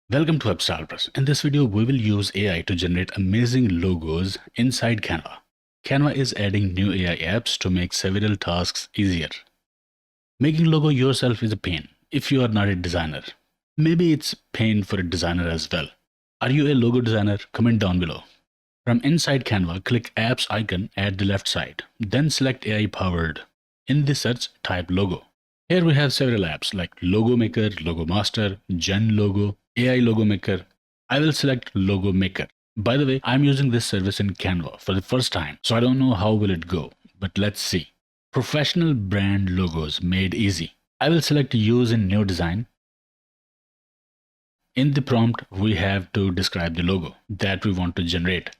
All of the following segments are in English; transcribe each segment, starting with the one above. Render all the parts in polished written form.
Welcome to WebStarters. In this video, we will use AI to generate amazing logos inside Canva. Canva is adding new AI apps to make several tasks easier. Making logo yourself is a pain if you are not a designer. Maybe it's pain for a designer as well. Are you a logo designer? Comment down below. From inside Canva, click Apps icon at the left side. Then select AI powered. In the search, type logo. Here we have several apps like Logo Maker, Logo Master, Gen Logo, AI Logo Maker. I will select Logo Maker. By the way, I'm using this service in Canva for the first time, so I don't know how will it go, but let's see. Professional brand logos made easy. I will select Use in New Design. In the prompt, we have to describe the logo that we want to generate.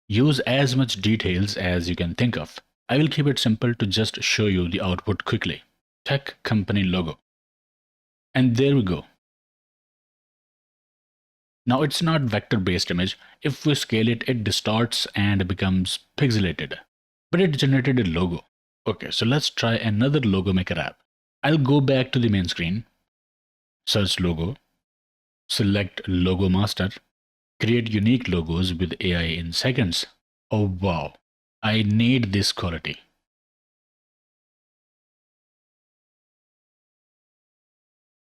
Use as much details as you can think of. I will keep it simple to just show you the output quickly. Tech company logo. And there we go. Now it's not vector-based image. If we scale it, it distorts and becomes pixelated. But it generated a logo. Okay, so let's try another logo maker app. I'll go back to the main screen. Search logo. Select Logo Master. Create unique logos with AI in seconds. Oh wow, I need this quality.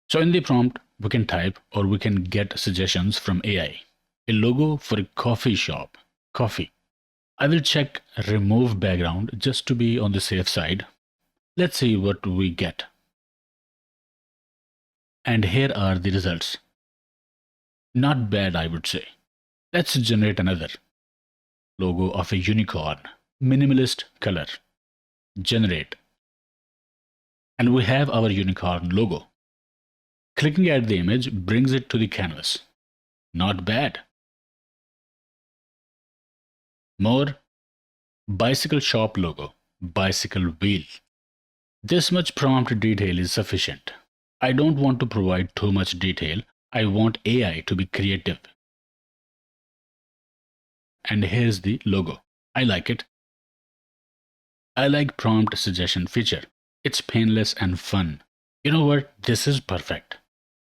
So in the prompt, we can type or we can get suggestions from AI. A logo for a coffee shop. Coffee. I will check remove background just to be on the safe side. Let's see what we get. And here are the results. Not bad, I would say. Let's generate another. Logo of a unicorn. Minimalist color. Generate. And we have our unicorn logo. Clicking at the image brings it to the canvas. Not bad. More. Bicycle shop logo. Bicycle wheel. This much prompt detail is sufficient. I don't want to provide too much detail. I want AI to be creative. And here's the logo. I like it. I like prompt suggestion feature. It's painless and fun. You know what? This is perfect.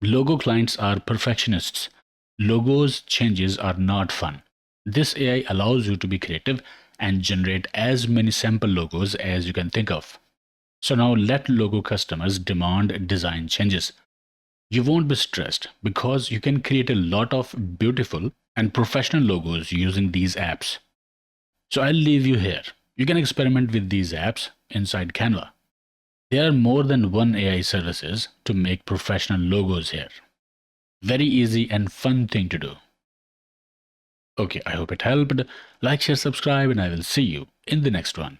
Logo clients are perfectionists. Logos changes are not fun. This AI allows you to be creative and generate as many sample logos as you can think of. So now let logo customers demand design changes. You won't be stressed because you can create a lot of beautiful and professional logos using these apps. So I'll leave you here. You can experiment with these apps inside Canva. There are more than one AI services to make professional logos here. Very easy and fun thing to do. Okay, I hope it helped. Like, share, subscribe, and I will see you in the next one.